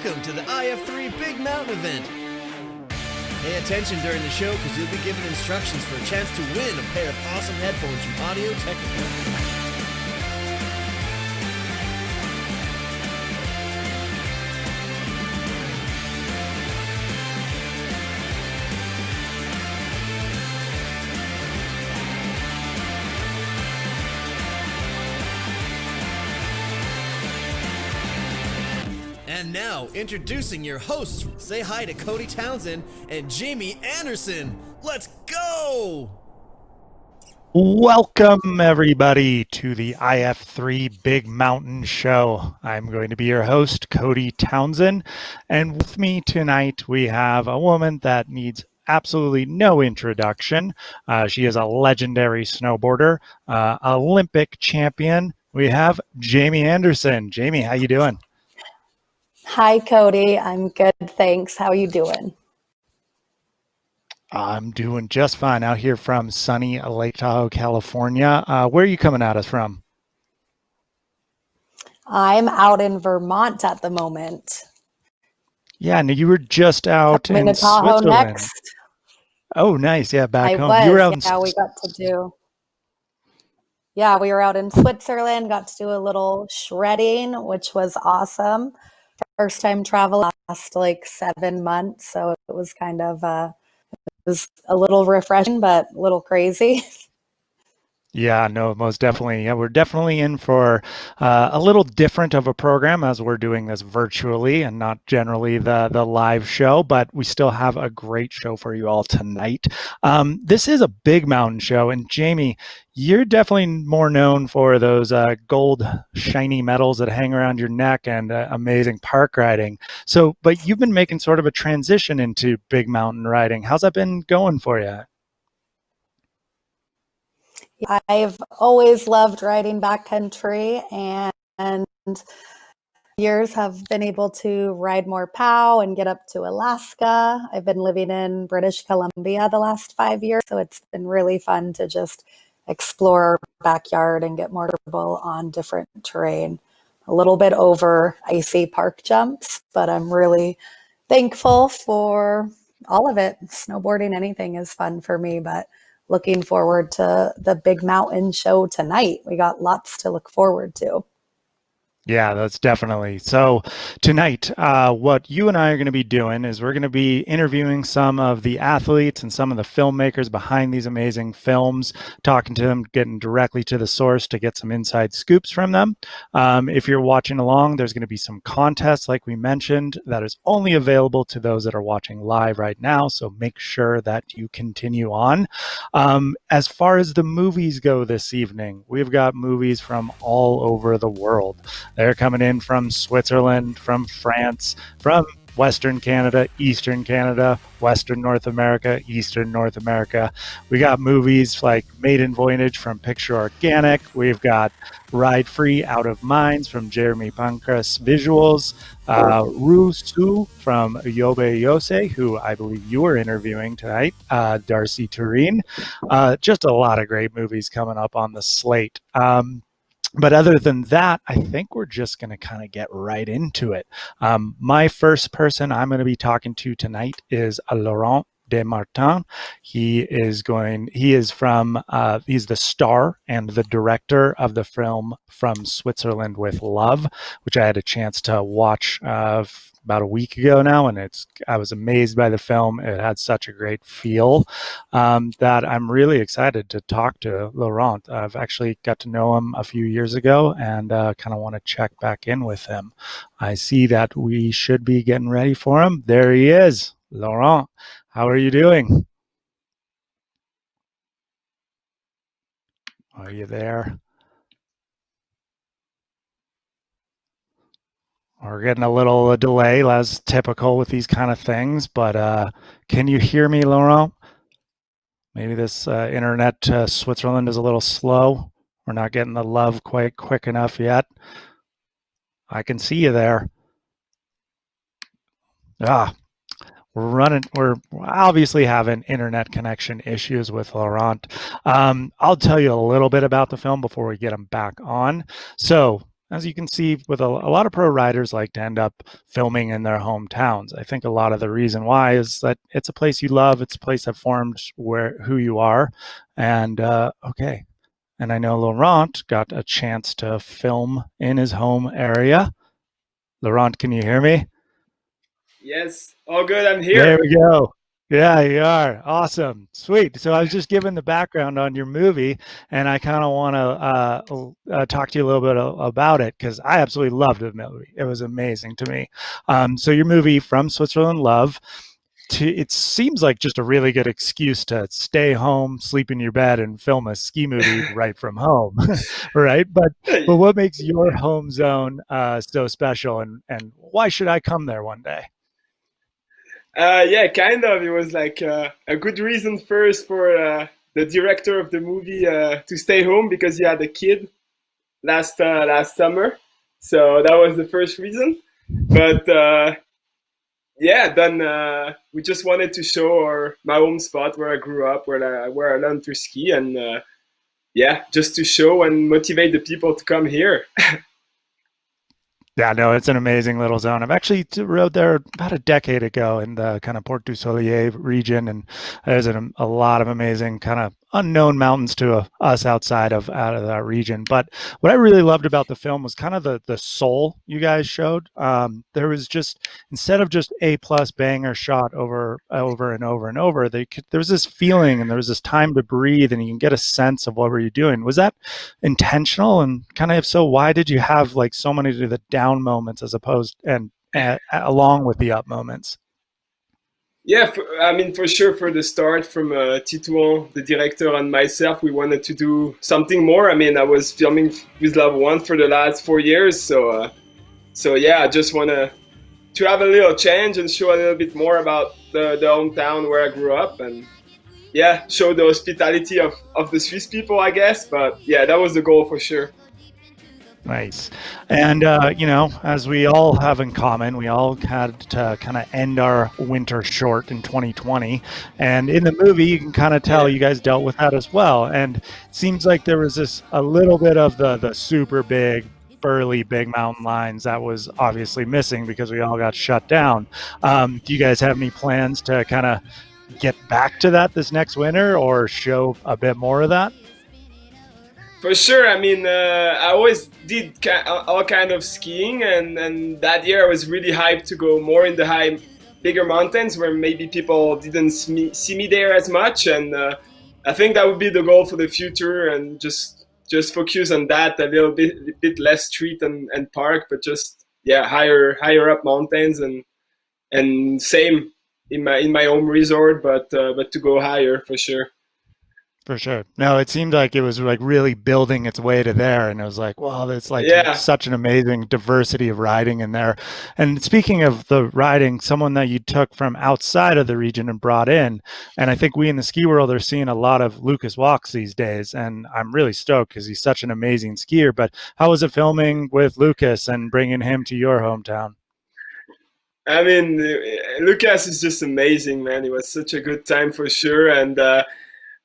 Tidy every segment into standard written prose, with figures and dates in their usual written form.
Welcome to the iF3 Big Mountain event. Pay attention during the show because you'll be given instructions for a chance to win a pair of awesome headphones from Audio-Technica. And now, introducing your hosts. Say hi to Cody Townsend and Jamie Anderson. Let's go! Welcome, everybody, to the iF3 Big Mountain Show. I'm going to be your host, Cody Townsend. And with me tonight, we have a woman that needs absolutely no introduction. She is a legendary snowboarder, Olympic champion. We have Jamie Anderson. Jamie, how you doing? Hi, Cody. I'm good, thanks. How are you doing? I'm doing just fine out here from sunny Lake Tahoe, California. Where are you coming at us from? I'm out in Vermont at the moment. Yeah, and you were just out I'm in Tahoe Switzerland. next. Oh, nice. Yeah, back home. Was. You were out yeah, we got to do. Yeah, we were out in Switzerland, got to do a little shredding, which was awesome. First time travel last like 7 months, so it was kind of it was a little refreshing, but a little crazy. Yeah, no, most definitely. Yeah, we're definitely in for a little different of a program as we're doing this virtually and not generally the live show, but we still have a great show for you all tonight. This is a big mountain show, and Jamie, you're definitely more known for those gold shiny medals that hang around your neck and amazing park riding. So, but you've been making sort of a transition into big mountain riding. How's that been going for you? I've always loved riding backcountry, and years have been able to ride more POW and get up to Alaska. I've been living in British Columbia the last 5 years, so it's been really fun to just explore our backyard and get more comfortable on different terrain. A little bit over icy park jumps, but I'm really thankful for all of it. Snowboarding, anything is fun for me, but looking forward to the Big Mountain show tonight. We got lots to look forward to. Yeah, that's definitely. So tonight, what you and I are going to be doing is we're going to be interviewing some of the athletes and some of the filmmakers behind these amazing films, talking to them, getting directly to the source to get some inside scoops from them. If you're watching along, there's going to be some contests, like we mentioned, that is only available to those that are watching live right now. So make sure that you continue on. As far as the movies go this evening, we've got movies from all over the world. They're coming in from Switzerland, from France, from Western Canada, Eastern Canada, Western North America, Eastern North America. We got movies like Maiden Voyage from Picture Organic. We've got Ride Free Out of Minds from Jeremy Pancras Visuals. Ru Su from Yobe Yose, who I believe you were interviewing tonight. Darcy Tureen. Just a lot of great movies coming up on the slate. But other than that, I think we're just going to kind of get right into it. My first person I'm going to be talking to tonight is Laurent DeMartin. He's the star and the director of the film From Switzerland with Love, which I had a chance to watch about a week ago now, and I was amazed by the film. It had such a great feel that I'm really excited to talk to Laurent. I've actually got to know him a few years ago and kind of want to check back in with him. I see that we should be getting ready for him. There he is. Laurent, how are you doing? Are you there? We're getting a little delay, as typical with these kind of things, but can you hear me, Laurent? Maybe this internet Switzerland is a little slow. We're not getting the love quite quick enough yet. I can see you there. We're obviously having internet connection issues with Laurent. I'll tell you a little bit about the film before we get him back on. So as you can see, with a lot of pro riders like to end up filming in their hometowns. I think a lot of the reason why is that it's a place you love. It's a place that formed who you are. And okay. And I know Laurent got a chance to film in his home area. Laurent, can you hear me? Yes, all good. I'm here. There we go. Yeah, you are. Awesome. Sweet. So I was just giving the background on your movie, and I kind of want to talk to you a little bit about it because I absolutely loved the movie. It was amazing to me. So your movie, From Switzerland Love, it seems like just a really good excuse to stay home, sleep in your bed, and film a ski movie right from home, right? But what makes your home zone so special, and why should I come there one day? Yeah, kind of. It was like a good reason first for the director of the movie to stay home because he had a kid last summer. So that was the first reason. But yeah, then we just wanted to show my home spot where I grew up, where I learned to ski, and yeah, just to show and motivate the people to come here. Yeah, no, it's an amazing little zone. I've actually rode there about a decade ago in the kind of Port du Soleil region, and there's a lot of amazing kind of unknown mountains to us outside of that region. But what I really loved about the film was kind of the soul you guys showed. There was just, instead of just A+ banger shot over and over and over, there was this feeling and there was this time to breathe, and you can get a sense of what were you doing. Was that intentional? And kind of, if so, why did you have like so many of the down moments as opposed and along with the up moments? Yeah, I mean, for sure, for the start, from Titouan, the director, and myself, we wanted to do something more. I mean, I was filming with Love 1 for the last 4 years, so yeah, I just want to have a little change and show a little bit more about the hometown where I grew up, and yeah, show the hospitality of the Swiss people, I guess. But yeah, that was the goal for sure. Nice. And, you know, as we all have in common, we all had to kind of end our winter short in 2020. And in the movie, you can kind of tell you guys dealt with that as well. And it seems like there was a little bit of the super big, burly big mountain lines that was obviously missing because we all got shut down. Do you guys have any plans to kind of get back to that this next winter or show a bit more of that? For sure. I mean, I always did all kind of skiing, and that year I was really hyped to go more in the bigger mountains where maybe people didn't see me there as much. And I think that would be the goal for the future, and just focus on that a little bit less street and park, but just higher up mountains, and same in my home resort, but to go higher for sure. For sure. No, it seemed like it was like really building its way to there. And it was like, well, it's like such an amazing diversity of riding in there. And speaking of the riding, someone that you took from outside of the region and brought in, and I think we in the ski world are seeing a lot of Lucas walks these days. And I'm really stoked because he's such an amazing skier. But how was it filming with Lucas and bringing him to your hometown? I mean, Lucas is just amazing, man. It was such a good time for sure. And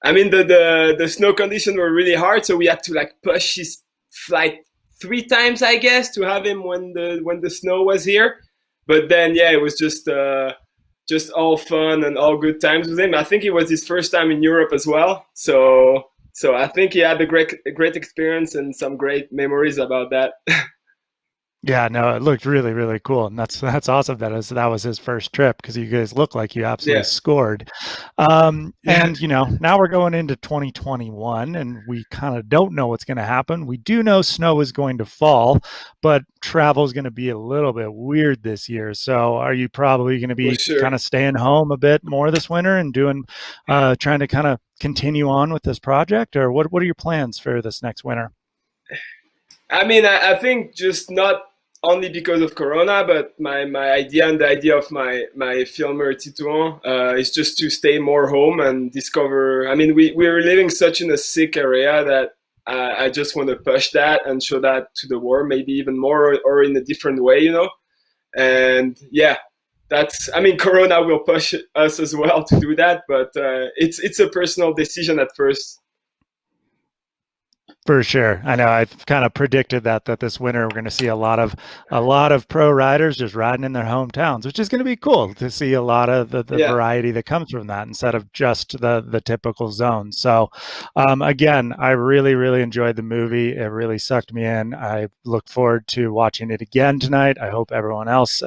I mean, the snow conditions were really hard, so we had to like push his flight 3 times, I guess, to have him when the snow was here. But then, yeah, it was just all fun and all good times with him. I think it was his first time in Europe as well, so I think he had a great experience and some great memories about that. Yeah, no, it looked really, really cool, and that's awesome. That was his first trip because you guys look like you absolutely scored. And you know, now we're going into 2021, and we kind of don't know what's going to happen. We do know snow is going to fall, but travel is going to be a little bit weird this year. So, are you probably going to be kind of staying home a bit more this winter and trying to kind of continue on with this project, or what are your plans for this next winter? I mean, I think just not only because of Corona, but my idea and the idea of my filmer Titouan is just to stay more home and discover. I mean, we're living such in a sick area that I just want to push that and show that to the world, maybe even more or in a different way, you know. And yeah, I mean, Corona will push us as well to do that, but it's a personal decision at first. For sure. I know I've kind of predicted that this winter we're going to see a lot of pro riders just riding in their hometowns, which is going to be cool to see a lot of the variety that comes from that instead of just the typical zone. So again, I really enjoyed the movie. It really sucked me in. I look forward to watching it again tonight. I hope everyone else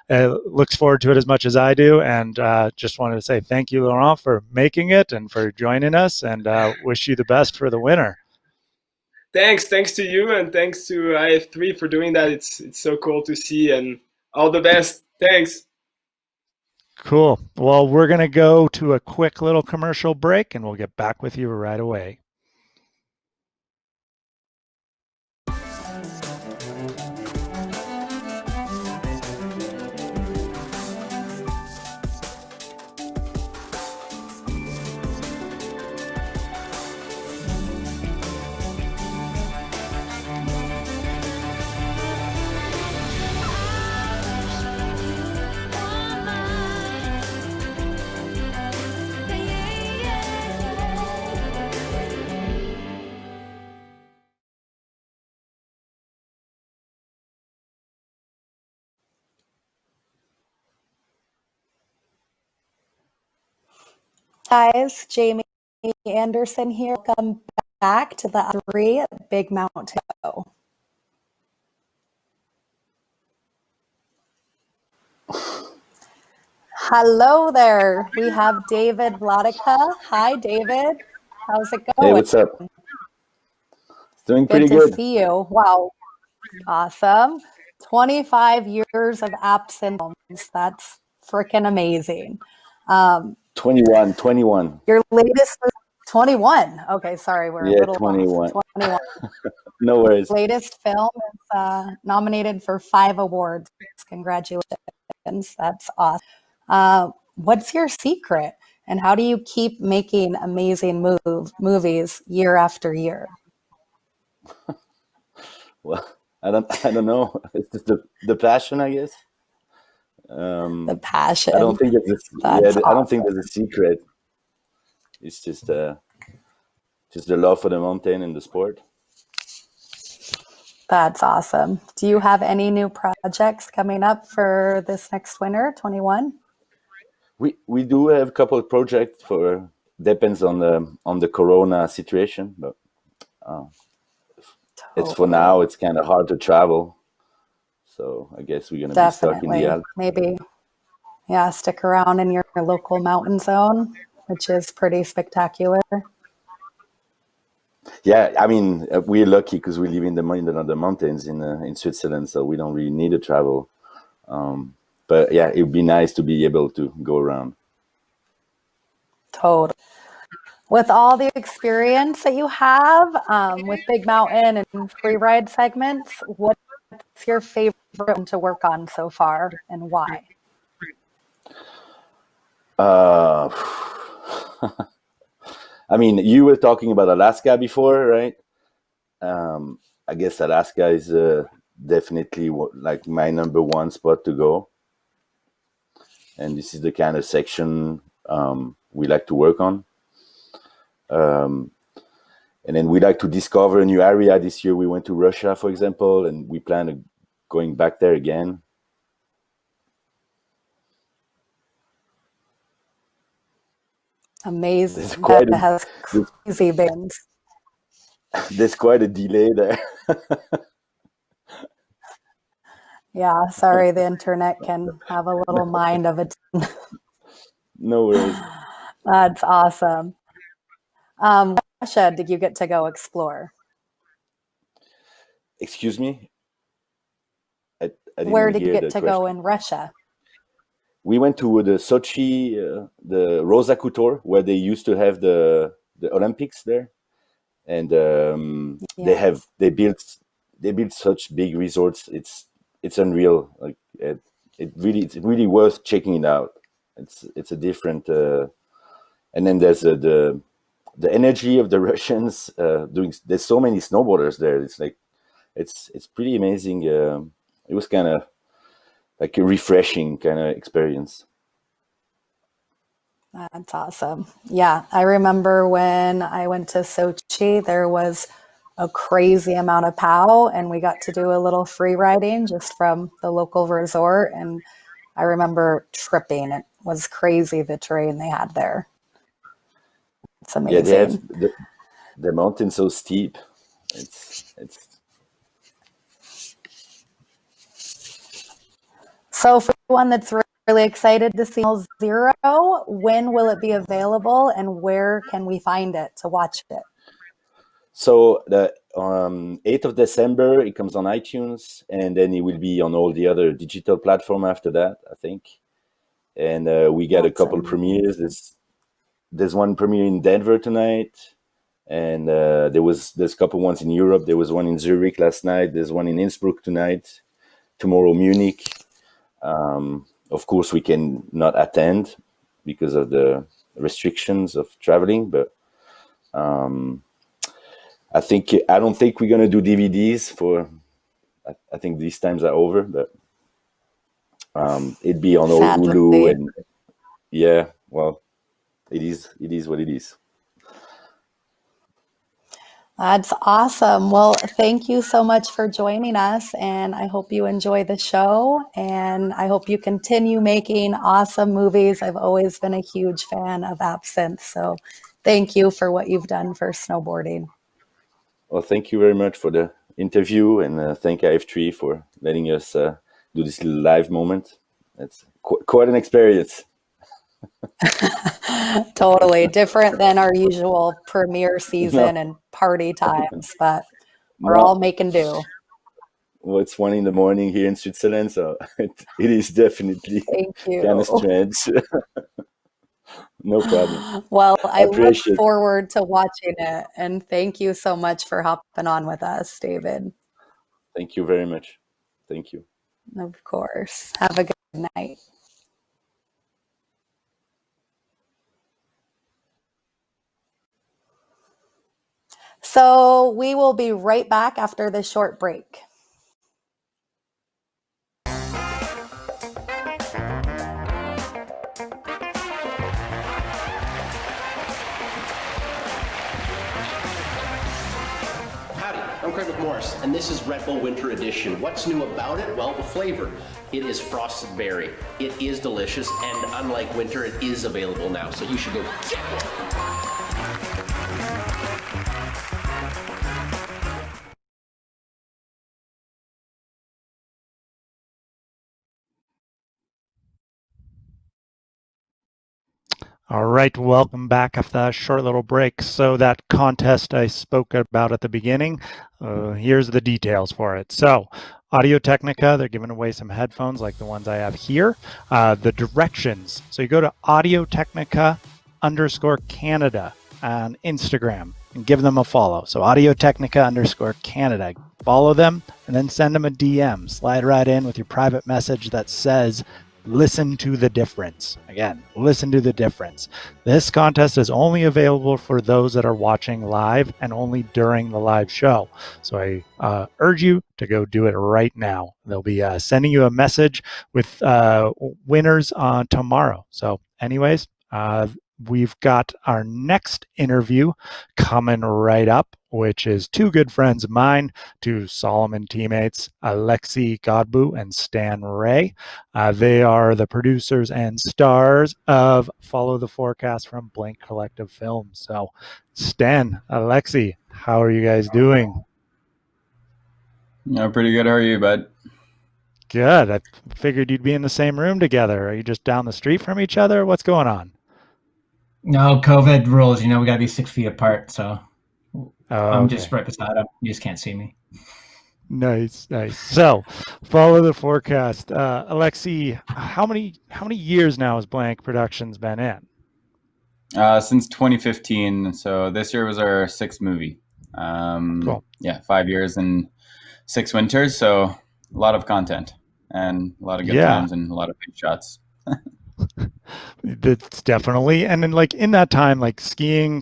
looks forward to it as much as I do. And just wanted to say thank you, Laurent, for making it and for joining us, and wish you the best for the winter. Thanks to you, and thanks to iF3 for doing that. It's so cool to see, and all the best. Thanks. Cool. Well, we're going to go to a quick little commercial break, and we'll get back with you right away. Guys, Jamie Anderson here. Welcome back to the 3 Big Mountain. Hello there. We have David Vladyka. Hi, David. How's it going? Hey, what's up? It's doing pretty good. Good to see you. Wow. Awesome. 25 years of apps and films. That's freaking amazing. 21. Your latest was 21. Okay, sorry, we're a little 21. Off. 21. No worries. Latest film is nominated for 5 awards. Congratulations. That's awesome. What's your secret, and how do you keep making amazing movies year after year? Well, I don't know. It's just the passion, I guess. The passion. I don't think it's awesome. I don't think there's a secret. It's just the love for the mountain and the sport. That's awesome. Do you have any new projects coming up for this next winter, 21? We do have a couple of projects depends on the Corona situation, but it's for now. It's kind of hard to travel. So I guess we're going to be stuck in the Alps. Maybe, stick around in your local mountain zone, which is pretty spectacular. Yeah, I mean, we're lucky because we live in the mountains in Switzerland, so we don't really need to travel. But yeah, it would be nice to be able to go around. Totally. With all the experience that you have with Big Mountain and Freeride segments, what's your favorite one to work on so far, and why? I mean, you were talking about Alaska before, right? I guess Alaska is definitely like my number one spot to go. And this is the kind of section we like to work on. And then we like to discover a new area. This year we went to Russia, for example, and we plan on going back there again. Amazing. Has crazy bands. There's quite a delay there. Yeah, sorry, the internet can have a little mind of its own. No worries. That's awesome. Russia, did you get to go explore? Excuse me? I Where did you get to go in Russia? We went to the Sochi, the Rosa Couture, where they used to have the Olympics there, and they built such big resorts. It's unreal. Like it's really worth checking it out. It's a different, and then there's the energy of the Russians doing. There's so many snowboarders there. It's like it's pretty amazing. It was kind of like a refreshing kind of experience. That's awesome. Yeah, I remember when I went to Sochi, there was a crazy amount of POW, and we got to do a little free riding just from the local resort. And I remember tripping. It was crazy, the terrain they had there. It's amazing. Yeah, they have the mountain's so steep. It's So for one that's really excited to see Zero, when will it be available and where can we find it to watch it? So the 8th of December, it comes on iTunes, and then it will be on all the other digital platform after that, I think. And we got a couple premieres. There's one premiere in Denver tonight, and there's a couple ones in Europe. There was one in Zurich last night. There's one in Innsbruck tonight. Tomorrow, Munich. Of course, we can not attend because of the restrictions of traveling, but I don't think we're gonna do DVDs for. I think these times are over, but it'd be on Hulu, and yeah, well, it is what it is. That's awesome. Well, thank you so much for joining us, and I hope you enjoy the show, and I hope you continue making awesome movies. I've always been a huge fan of Absinthe, so thank you for what you've done for snowboarding. Well, thank you very much for the interview, and thank iF3 for letting us do this little live moment. It's quite an experience. Totally different than our usual premiere season and party times, but we're all making do. Well, it's 1 a.m. here in Switzerland, so it is definitely kind of strange. No problem. Well, I look forward to watching it, and thank you so much for hopping on with us, David. Thank you very much. Thank you. Of course. Have a good night. So we will be right back after this short break. I'm Craig McMorris, and this is Red Bull Winter Edition. What's new about it? Well, the flavor. It is frosted berry. It is delicious, and unlike winter, it is available now, so you should go get one. All right, welcome back after that short little break. So that contest I spoke about at the beginning, here's the details for it. So Audio-Technica, they're giving away some headphones like the ones I have here. The directions, so you go to Audio-Technica_Canada on Instagram and give them a follow. So Audio-Technica_Canada, follow them and then send them a DM. Slide right in with your private message that says, listen to the difference. Again, listen to the difference. This contest is only available for those that are watching live and only during the live show. So I urge you to go do it right now. They'll be sending you a message with winners on tomorrow. So anyways, we've got our next interview coming right up, which is two good friends of mine, two Solomon teammates, Alexi Godbout and Stan Ray. They are the producers and stars of Follow the Forecast from Blank Collective Films. So Stan, Alexi, how are you guys doing? Yeah, pretty good. How are you, bud? Good. I figured you'd be in the same room together. Are you just down the street from each other? What's going on? No, COVID rules. You know, we got to be 6 feet apart. So I'm okay. just right beside him. You just can't see me. Nice. So, Follow the Forecast. Alexi, how many years now has Blank Productions been in? Since 2015. So this year was our 6th movie. Cool. Yeah, 5 years and 6 winters. So a lot of content and a lot of good times and a lot of big shots. That's definitely, and then like in that time, like ski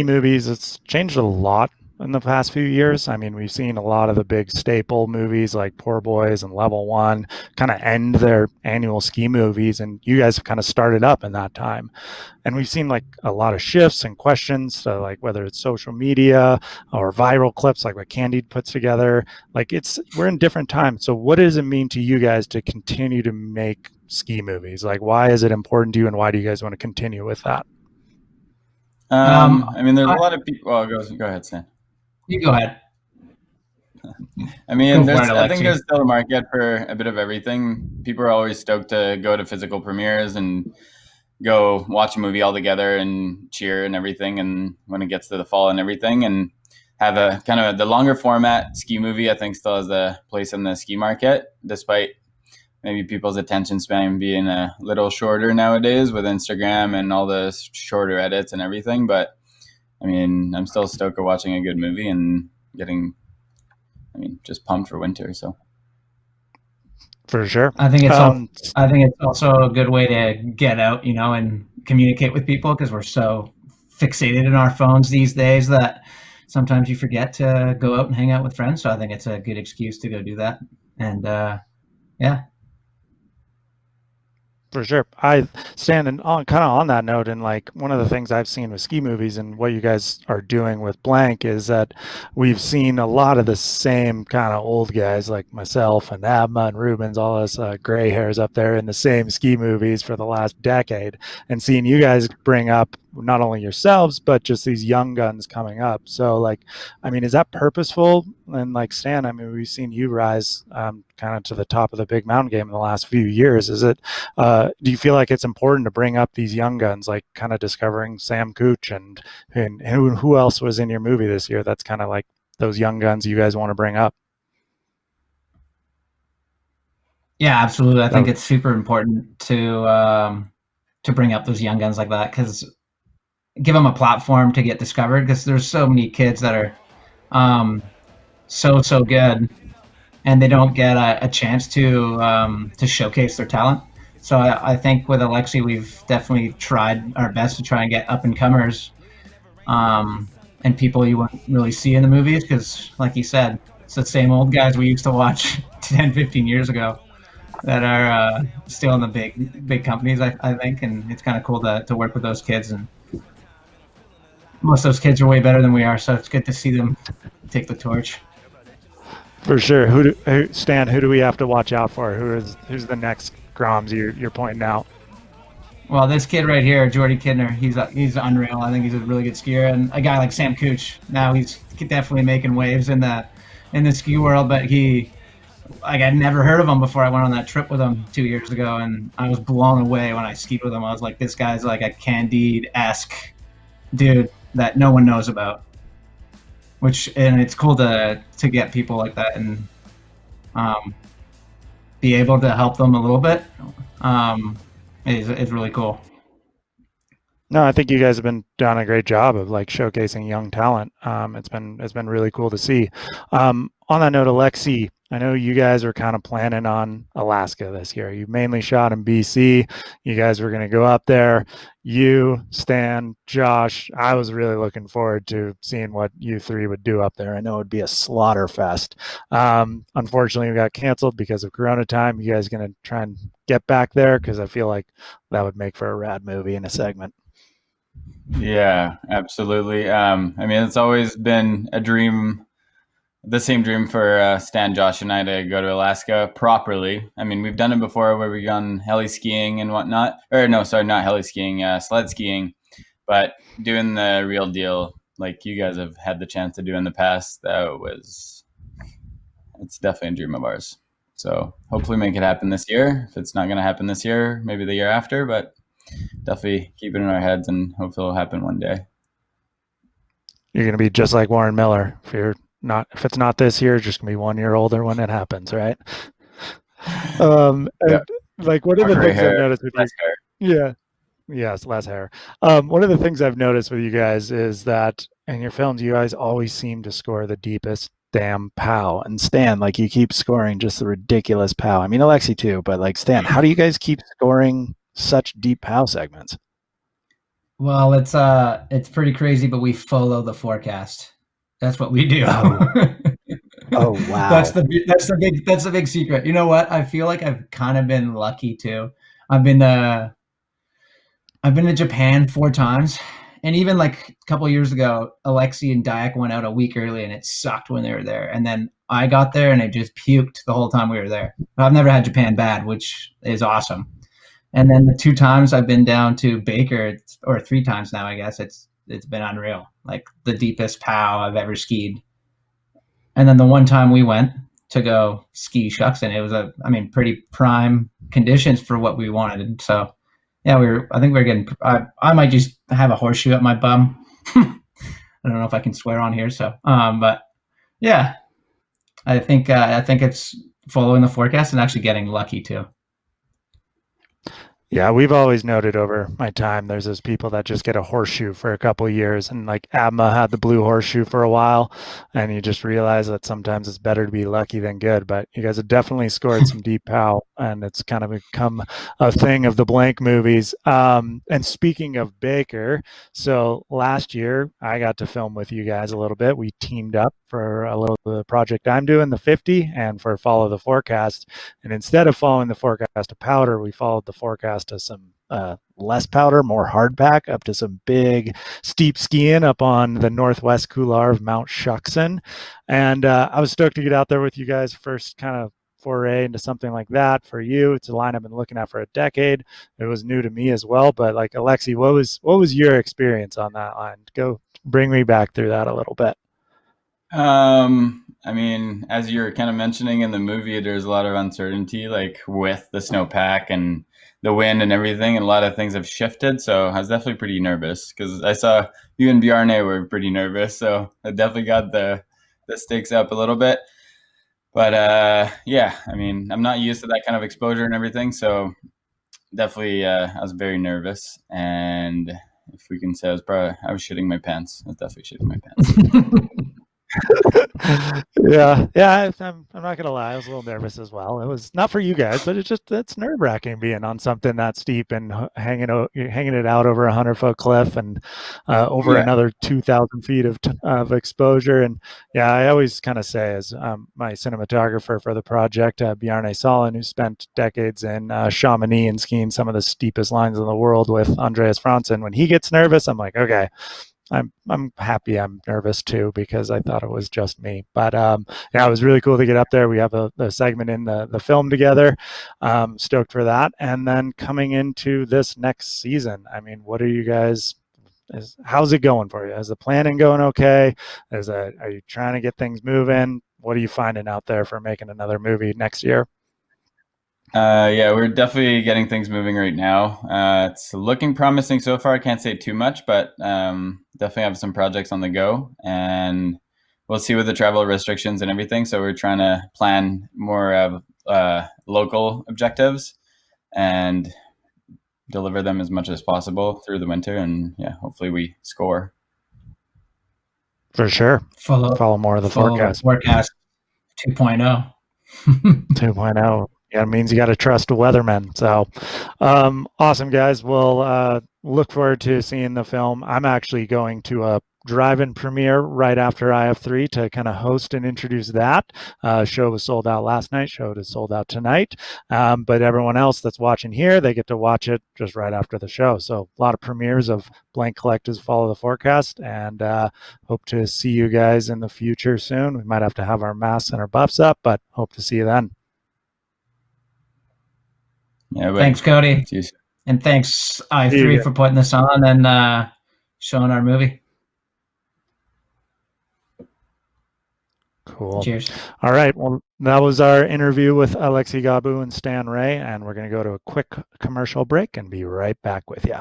movies, it's changed a lot in the past few years. I mean, we've seen a lot of the big staple movies like Poor Boys and Level One kind of end their annual ski movies, and you guys have kind of started up in that time. And we've seen like a lot of shifts and questions, so like whether it's social media or viral clips like what Candide puts together. Like we're in different times. So what does it mean to you guys to continue to make ski movies? Like, why is it important to you, and why do you guys want to continue with that? I mean, there's a lot of people. Well, go ahead, Stan. You go ahead. I mean, I think there's still a market for a bit of everything. People are always stoked to go to physical premieres and go watch a movie all together and cheer and everything. And when it gets to the fall and everything, and have a kind of the longer format ski movie, I think still has a place in the ski market, despite maybe people's attention span being a little shorter nowadays with Instagram and all the shorter edits and everything. But I mean, I'm still stoked at watching a good movie and just pumped for winter. So for sure, I think it's also a good way to get out, and communicate with people, because we're so fixated in our phones these days that sometimes you forget to go out and hang out with friends. So I think it's a good excuse to go do that. And yeah. For sure. I stand kind of on that note, and like one of the things I've seen with ski movies and what you guys are doing with Blank is that we've seen a lot of the same kind of old guys like myself and Abma and Rubens, all us gray hairs up there in the same ski movies for the last decade, and seeing you guys bring up not only yourselves, but just these young guns coming up. So like, I mean, is that purposeful? And like Stan, I mean, we've seen you rise kind of to the top of the big mountain game in the last few years. Is it, do you feel like it's important to bring up these young guns, like kind of discovering Sam Cooch and who else was in your movie this year? That's kind of like those young guns you guys want to bring up. Yeah, absolutely. I think it's super important to bring up those young guns like that, because give them a platform to get discovered, because there's so many kids that are so good, and they don't get a chance to showcase their talent. So I think with Alexi, we've definitely tried our best to try and get up and comers and people you wouldn't really see in the movies, because like you said, it's the same old guys we used to watch 10, 15 years ago that are still in the big companies, I think, and it's kind of cool to work with those kids. And most of those kids are way better than we are, so it's good to see them take the torch. For sure. Stan, who do we have to watch out for? Who's the next Groms you're pointing out? Well, this kid right here, Jordy Kidner, he's unreal. I think he's a really good skier, and a guy like Sam Cooch. Now he's definitely making waves in the ski world, but I'd never heard of him before I went on that trip with him 2 years ago, and I was blown away when I skied with him. I was like, this guy's like a Candide-esque dude that no one knows about, and it's cool to get people like that and be able to help them a little bit is really cool. No, I think you guys have been done a great job of like showcasing young talent. It's been really cool to see. On that note, Alexi, I know you guys are kind of planning on Alaska this year. You mainly shot in BC. You guys were going to go up there. You, Stan, Josh, I was really looking forward to seeing what you three would do up there. I know it would be a slaughter fest. Unfortunately, we got canceled because of Corona time. You guys going to try and get back there? Because I feel like that would make for a rad movie and a segment. Yeah, absolutely. I mean, it's always been a dream, the same dream for Stan, Josh, and I to go to Alaska properly. I mean, we've done it before where we've gone heli skiing and whatnot. Or no, sorry, not heli skiing, sled skiing. But doing the real deal, like you guys have had the chance to do in the past, it's definitely a dream of ours. So hopefully make it happen this year. If it's not going to happen this year, maybe the year after, but definitely keep it in our heads and hopefully it'll happen one day. You're going to be just like Warren Miller. If it's not this year, it's just going to be 1 year older when it happens, right? Like one of the things I've noticed with you, yeah, yes, less hair. One of the things I've noticed with you guys is that in your films, you guys always seem to score the deepest damn POW. And Stan, like you keep scoring just the ridiculous POW. I mean, Alexi too, but like Stan, how do you guys keep scoring such deep POW segments? Well, it's pretty crazy, but we follow the forecast. That's what we do. Oh wow. That's the big secret. You know what? I feel like I've kind of been lucky too. I've been to Japan 4 times. And even like a couple of years ago, Alexi and Dayak went out a week early and it sucked when they were there. And then I got there and it just puked the whole time we were there. But I've never had Japan bad, which is awesome. And then the 2 times I've been down to Baker, or 3 times now, I guess, it's been unreal. Like the deepest POW I've ever skied. And then the one time we went to go ski Shuxon, it was pretty prime conditions for what we wanted. So yeah, I think we're getting, I might just have a horseshoe at my bum. I don't know if I can swear on here. So, but yeah, I think it's following the forecast and actually getting lucky too. Yeah, we've always noted over my time, there's those people that just get a horseshoe for a couple of years, and like Abma had the blue horseshoe for a while, and you just realize that sometimes it's better to be lucky than good. But you guys have definitely scored some deep POW, and it's kind of become a thing of the blank movies. And speaking of Baker, so last year I got to film with you guys a little bit. We teamed up for a little the project I'm doing, the 50, and for Follow the Forecast. And instead of following the forecast to powder, we followed the forecast to some less powder, more hard pack, up to some big steep skiing up on the northwest couloir of Mount Shuxon. And I was stoked to get out there with you guys. First kind of foray into something like that for you. It's a line I've been looking at for a decade. It was new to me as well. But like, Alexi, what was your experience on that line? Go bring me back through that a little bit. I mean, as you're kind of mentioning in the movie, there's a lot of uncertainty, like with the snowpack and the wind and everything, and a lot of things have shifted. So I was definitely pretty nervous because I saw you and Bjarne were pretty nervous. So I definitely got the stakes up a little bit. But yeah, I mean, I'm not used to that kind of exposure and everything. So definitely, I was very nervous. And if we can say, I was shitting my pants. I was definitely shitting my pants. Yeah. I'm not gonna lie, I was a little nervous as well. It was not for you guys, but it's nerve wracking being on something that steep and hanging it out over 100-foot cliff and over another 2,000 feet of exposure. And yeah, I always kind of say, as my cinematographer for the project, Bjarne Solin, who spent decades in Chamonix and skiing some of the steepest lines in the world with Andreas Franzen, when he gets nervous, I'm like, okay, I'm happy I'm nervous too, because I thought it was just me. But yeah, it was really cool to get up there. We have a segment in the film together. Stoked for that. And then coming into this next season, I mean, what are you guys, how's it going for you? Is the planning going okay? Are you trying to get things moving? What are you finding out there for making another movie next year? Yeah, we're definitely getting things moving right now. It's looking promising so far. I can't say too much, but definitely have some projects on the go, and we'll see with the travel restrictions and everything. So we're trying to plan more of local objectives and deliver them as much as possible through the winter. And yeah, hopefully we score. For sure. Follow more of the forecast. Forecast 2.0. 2.0. Yeah, it means you got to trust the weathermen. So awesome, guys. We'll look forward to seeing the film. I'm actually going to a drive-in premiere right after iF3 to kind of host and introduce that. Show was sold out last night. Show is sold out tonight. But everyone else that's watching here, they get to watch it just right after the show. So a lot of premieres of Blank Collectives Follow the Forecast, and hope to see you guys in the future soon. We might have to have our masks and our buffs up, but hope to see you then. Yeah, thanks, Cody. Jeez. And thanks, iF3, for putting this on and showing our movie. Cool. Cheers. All right. Well, that was our interview with Alexi Godbout and Stan Ray, and we're going to go to a quick commercial break and be right back with you.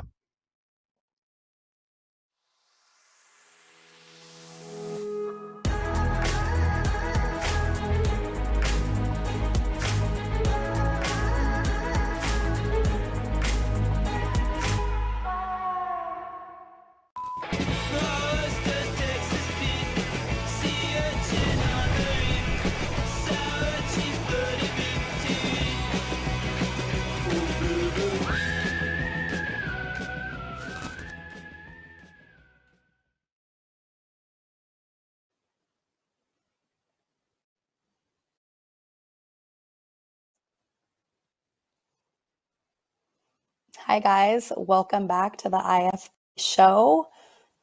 Hi, guys. Welcome back to the iF3 show.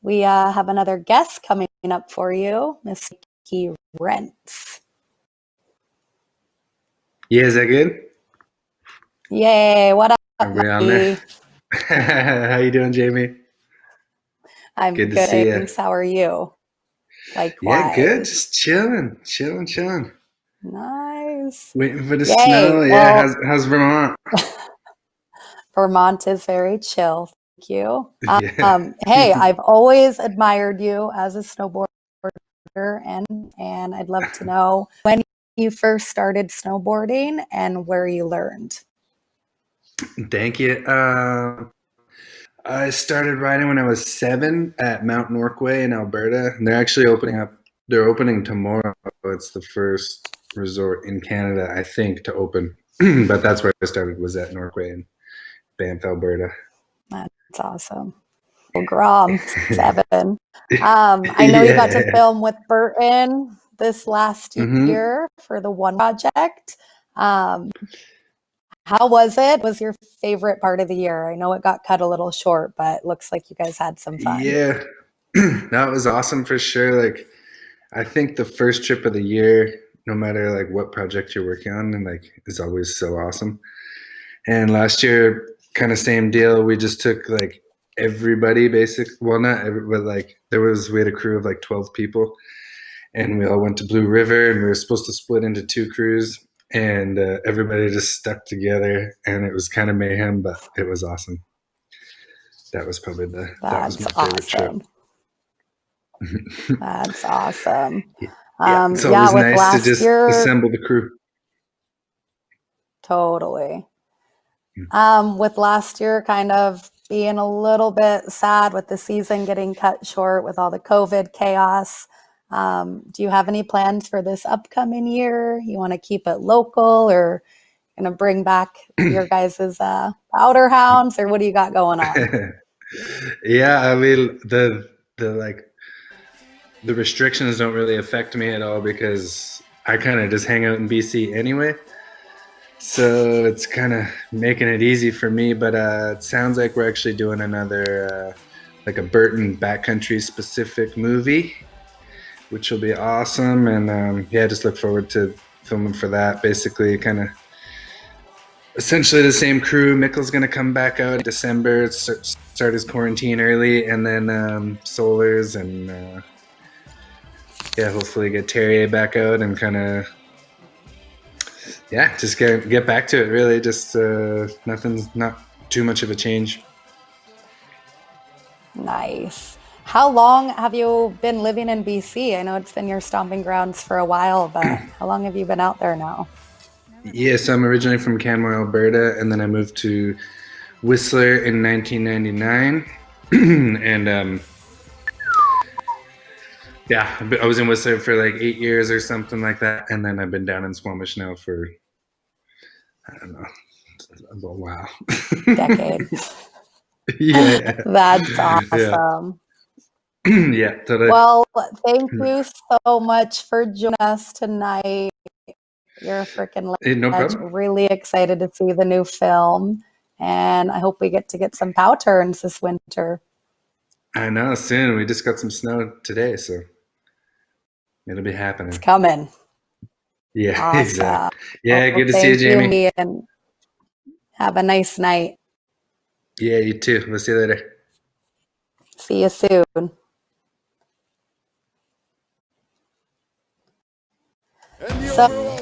We have another guest coming up for you, Miss Mikey Rencz. Yeah, is that good? Yay! What up, Are we on there? Mikey? How you doing, Jamie? I'm Good good. to see you. Thanks. How are you? Yeah, good. Likewise. Just chilling. Nice. Waiting for the Yay. snow. Yeah, Well, how's Vermont? Vermont is very chill. Thank you. Yeah. Hey, I've always admired you as a snowboarder, and I'd love to know when you first started snowboarding and where you learned. Thank you. I started riding when I was 7 at Mount Norquay in Alberta. And they're actually opening up. They're opening tomorrow. It's the first resort in Canada, I think, to open. But that's where I started, was at Norquay in Banff, Alberta. That's awesome. Well, Grom, 7. I know you got to film with Burton this last year for the One Project. How was it? What was your favorite part of the year? I know it got cut a little short, but it looks like you guys had some fun. Yeah, that was awesome for sure. Like, I think the first trip of the year, no matter like what project you're working on, and like is always so awesome. And last year, kind of same deal. We just took like everybody, well, not everybody, but like we had a crew of like 12 people, and we all went to Blue River, and we were supposed to split into 2 crews, and everybody just stuck together, and it was kind of mayhem, but it was awesome. That was probably that was my favorite trip. That's awesome. Yeah, it's always nice to just assemble the crew. Totally. With last year kind of being a little bit sad with the season getting cut short with all the COVID chaos, do you have any plans for this upcoming year? You want to keep it local, or going to bring back your guys' powder hounds, or what do you got going on? Yeah, I mean, the restrictions don't really affect me at all because I kind of just hang out in BC anyway. So it's kind of making it easy for me, but it sounds like we're actually doing another like a Burton backcountry specific movie, which will be awesome. And yeah, just look forward to filming for that. Basically, kind of essentially the same crew. Mikkel's going to come back out in December, start his quarantine early, and then Solars and yeah, hopefully get Terry back out and kind of just get back to it. Really, just not too much of a change. Nice. How long have you been living in BC? I know it's been your stomping grounds for a while, but how long have you been out there now? Yeah, so I'm originally from Canmore, Alberta, and then I moved to Whistler in 1999. And yeah, I was in Whistler for like 8 years or something like that, and then I've been down in Squamish now for, I don't know, a while. Decade. Yeah. That's awesome. Yeah, totally. Well, thank you so much for joining us tonight. You're a freaking legend. No problem. Really excited to see the new film, and I hope we get to get some POW turns this winter. I know, soon. We just got some snow today, so it'll be happening. It's coming. Yeah, awesome. Exactly. Yeah, well, good to see you, Jamie. And have a nice night. Yeah, you too. We'll see you later. See you soon. So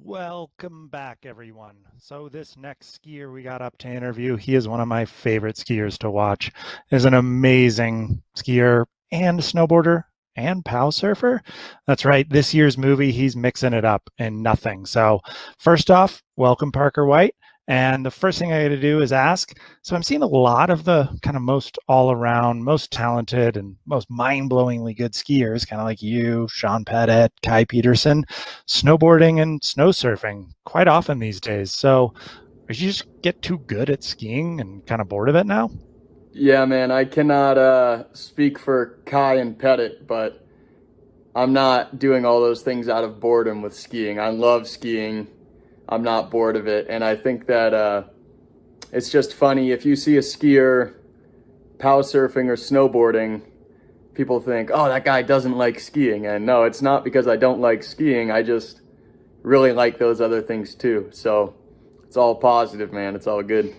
Welcome back, everyone. So this next skier we got up to interview, he is one of my favorite skiers to watch. Is an amazing skier, and a snowboarder and POW surfer? That's right. This year's movie, he's mixing it up in nothing. So first off, welcome Parker White. And the first thing I got to do is ask, so I'm seeing a lot of the kind of most all-around, most talented, and most mind-blowingly good skiers, kind of like you, Sean Pettit, Kai Peterson, snowboarding and snow surfing quite often these days. So did you just get too good at skiing and kind of bored of it now? Yeah, man, I cannot speak for Kai and Pettit, but I'm not doing all those things out of boredom with skiing. I love skiing. I'm not bored of it. And I think that it's just funny. If you see a skier POW surfing or snowboarding, people think, oh, that guy doesn't like skiing. And no, it's not because I don't like skiing. I just really like those other things too. So it's all positive, man. It's all good.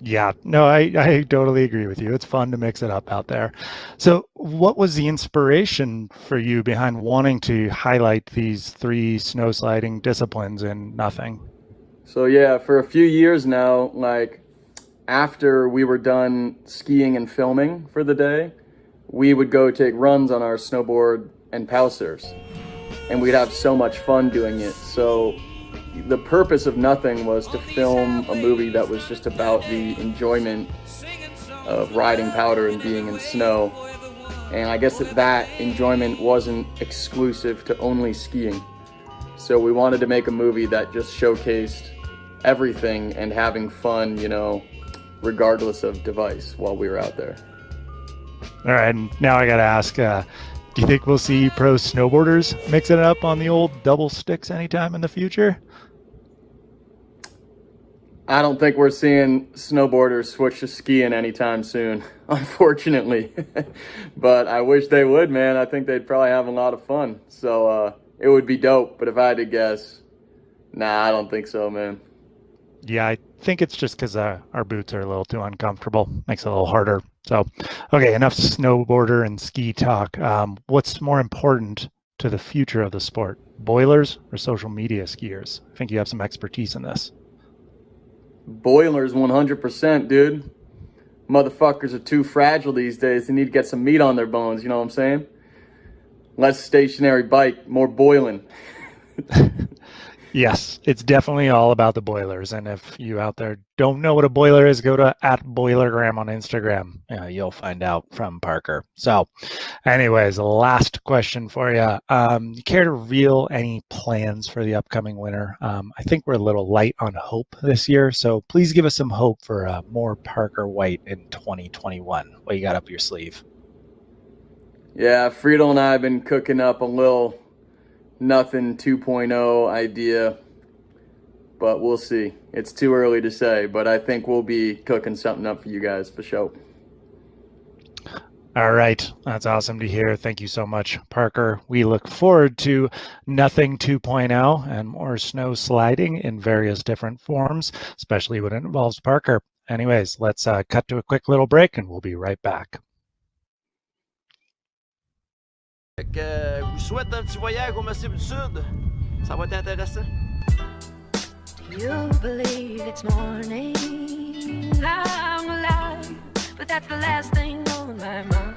Yeah, no, I totally agree with you. It's fun to mix it up out there. So what was the inspiration for you behind wanting to highlight these 3 snow sliding disciplines in nothing? So yeah, for a few years now, like after we were done skiing and filming for the day, we would go take runs on our snowboard and POW surfs. And we'd have so much fun doing it. So the purpose of Nothing was to film a movie that was just about the enjoyment of riding powder and being in snow. And I guess that enjoyment wasn't exclusive to only skiing. So we wanted to make a movie that just showcased everything and having fun, you know, regardless of device while we were out there. All right, and now I got to ask, do you think we'll see pro snowboarders mixing it up on the old double sticks anytime in the future? I don't think we're seeing snowboarders switch to skiing anytime soon, unfortunately. But I wish they would, man. I think they'd probably have a lot of fun. So it would be dope. But if I had to guess, nah, I don't think so, man. Yeah, I think it's just because our boots are a little too uncomfortable. Makes it a little harder. So, okay, enough snowboarder and ski talk. What's more important to the future of the sport, boilers or social media skiers? I think you have some expertise in this. Boilers 100%, dude. Motherfuckers are too fragile these days. They need to get some meat on their bones, you know what I'm saying? Less stationary bike, more boiling. Yes, it's definitely all about the boilers. And if you out there don't know what a boiler is, go to @boilergram on Instagram. You'll find out from Parker. So anyways, last question for you. You care to reveal any plans for the upcoming winter? I think we're a little light on hope this year. So please give us some hope for more Parker White in 2021. What you got up your sleeve? Yeah, Friedel and I have been cooking up a little Nothing 2.0 idea, but we'll see. It's too early to say, but I think we'll be cooking something up for you guys for sure. All right. That's awesome to hear. Thank you so much, Parker. We look forward to Nothing 2.0 and more snow sliding in various different forms, especially when it involves Parker. Anyways, let's cut to a quick little break and we'll be right back. Je vous souhaite un petit voyage au Massif du Sud. Ça va être intéressant. You believe it's morning, I'm alive, but that's the last thing on my mind.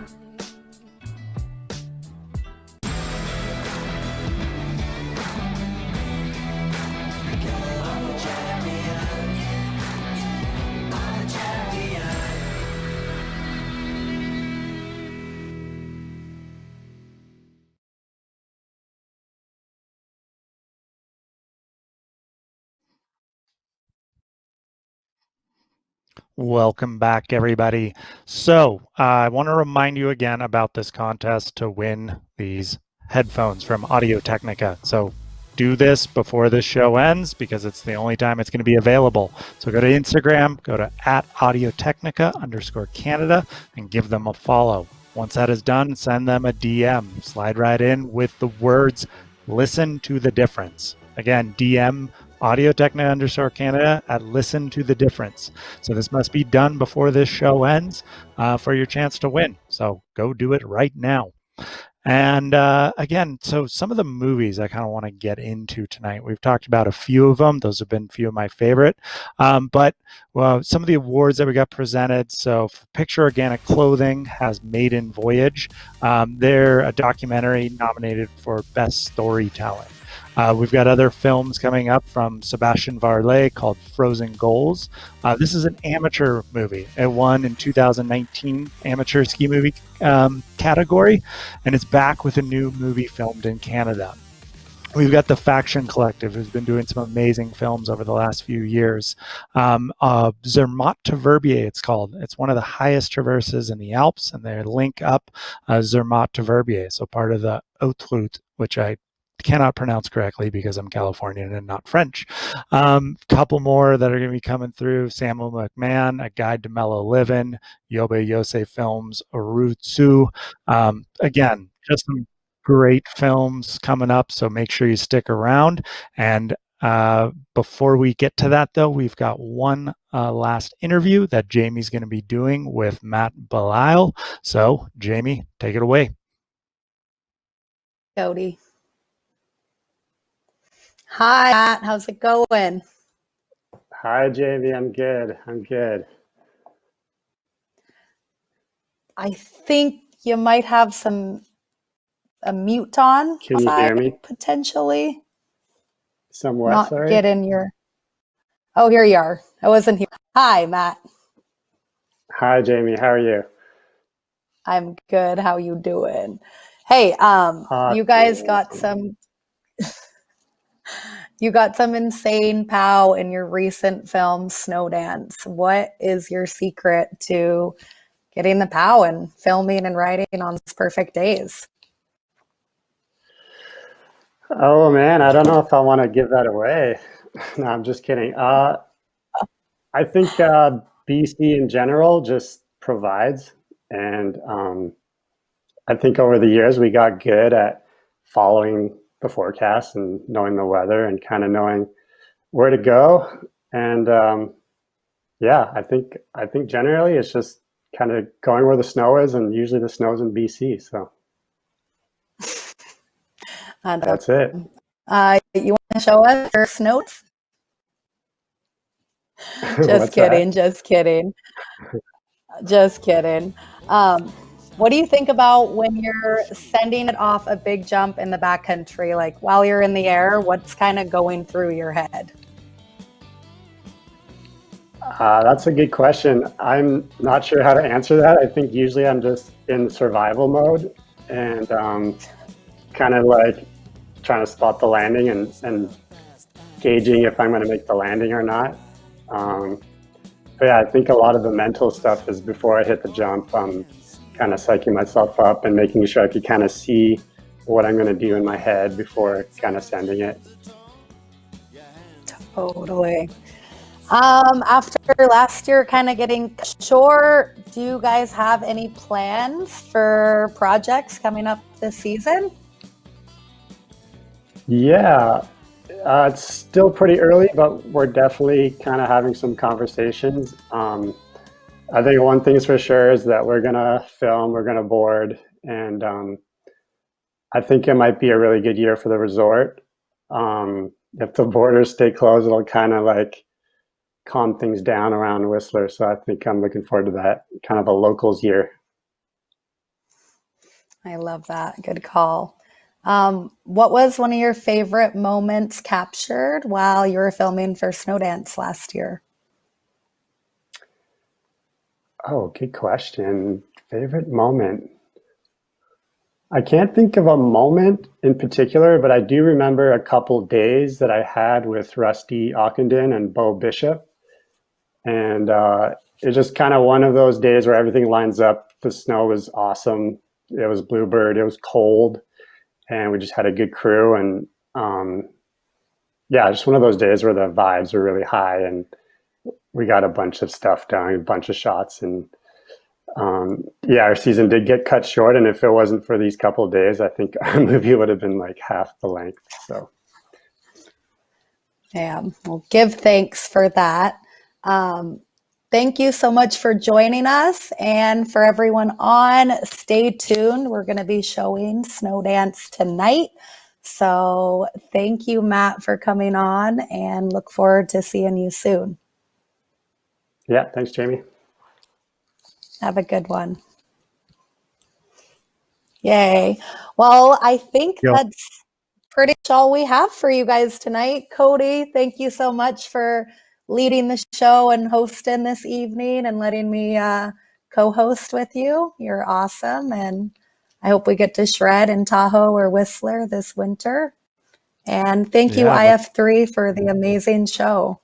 Welcome back, everybody. So I want to remind you again about this contest to win these headphones from Audio-Technica. So do this before this show ends because it's the only time it's going to be available. So go to Instagram, go to @Audio-Technica_Canada and give them a follow. Once that is done, send them a DM. Slide right in with the words, "Listen to the difference." Again, DM Audio-Technica_Canada at Listen to the Difference. So this must be done before this show ends for your chance to win. So go do it right now. And again, so some of the movies I kind of want to get into tonight. We've talked about a few of them. Those have been a few of my favorite. But some of the awards that we got presented. So Picture Organic Clothing has Maiden Voyage. They're a documentary nominated for Best Storytelling. We've got other films coming up from Sebastian Varlet called Frozen Goals. This is an amateur movie. It won in 2019 amateur ski movie category, and it's back with a new movie filmed in Canada. We've got the Faction Collective, who's been doing some amazing films over the last few years. Zermatt to Verbier, it's called. It's one of the highest traverses in the Alps, and they link up Zermatt to Verbier, so part of the Haute Route, which I cannot pronounce correctly because I'm Californian and not French. Couple more that are going to be coming through: Samuel McMahon, A Guide to Mellow Living, Yobe Yosei Films, Urutsu. Again, just some great films coming up, so make sure you stick around. And before we get to that, though, we've got one last interview that Jamie's going to be doing with Matt Belzile. So, Jamie, take it away. Cody. Hi, Matt. How's it going? Hi, Jamie. I'm good. I think you might have a mute on. Can you hear me? Potentially. Somewhat, Not sorry. getting your... Oh, here you are. I wasn't here. Hi, Matt. Hi, Jamie. How are you? I'm good. How you doing? Hey, you guys got some... You got some insane pow in your recent film, SNOWDANCE. What is your secret to getting the pow and filming and writing on these perfect days? Oh, man. I don't know if I want to give that away. No, I'm just kidding. I think BC in general just provides. And I think over the years we got good at following the forecast and knowing the weather and kind of knowing where to go. And I think generally it's just kind of going where the snow is, and usually the snow's in BC. So that's it. You want to show us your snows? Just kidding. What do you think about when you're sending it off a big jump in the backcountry? Like while you're in the air, what's kind of going through your head? That's a good question. I'm not sure how to answer that. I think usually I'm just in survival mode and kind of like trying to spot the landing and gauging if I'm going to make the landing or not. But yeah, I think a lot of the mental stuff is before I hit the jump. Kind of psyching myself up and making sure I could kind of see what I'm going to do in my head before kind of sending it. Totally. After last year kind of getting short, do you guys have any plans for projects coming up this season? Yeah, it's still pretty early, but we're definitely kind of having some conversations. I think one thing's for sure is that we're going to film, we're going to board, and I think it might be a really good year for the resort. If the borders stay closed, it'll kind of like calm things down around Whistler. So I think I'm looking forward to that, kind of a locals year. I love that. Good call. What was one of your favorite moments captured while you were filming for SNOWDANCE last year? Oh, good question. Favorite moment? I can't think of a moment in particular, but I do remember a couple days that I had with Rusty Ockenden and Bo Bishop. And it's just kind of one of those days where everything lines up. The snow was awesome. It was Bluebird. It was cold. And we just had a good crew. And just one of those days where the vibes were really high. And we got a bunch of stuff done, a bunch of shots. And our season did get cut short. And if it wasn't for these couple of days, I think our movie would have been like half the length. So, yeah, well, give thanks for that. thank you so much for joining us. And for everyone on, stay tuned. We're going to be showing SNOWDANCE tonight. So thank you, Matt, for coming on, and look forward to seeing you soon. Yeah, thanks, Jamie. Have a good one. Yay. Well, I think that's pretty much all we have for you guys tonight. Cody, thank you so much for leading the show and hosting this evening and letting me co-host with you. You're awesome. And I hope we get to shred in Tahoe or Whistler this winter. And thank you, iF3, for the amazing show.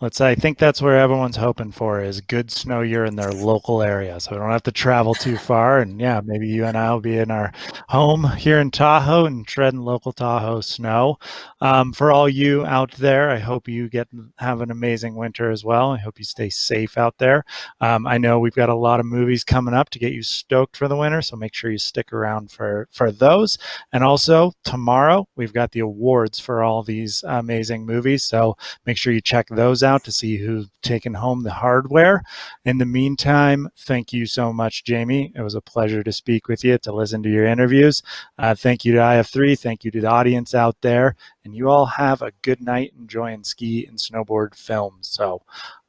I think that's where everyone's hoping for, is good snow year in their local area. So we don't have to travel too far. And yeah, maybe you and I will be in our home here in Tahoe and shredding local Tahoe snow. For all you out there, I hope you have an amazing winter as well. I hope you stay safe out there. I know we've got a lot of movies coming up to get you stoked for the winter, so make sure you stick around for those. And also tomorrow, we've got the awards for all these amazing movies. So make sure you check those out to see who's taken home the hardware. In the meantime, thank you so much, Jamie. It was a pleasure to speak with you, to listen to your interviews. Thank you to iF3. Thank you to the audience out there. And you all have a good night enjoying ski and snowboard films. So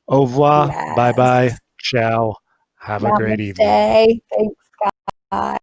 au revoir, bye-bye, ciao. Have a great evening. Thanks, guys.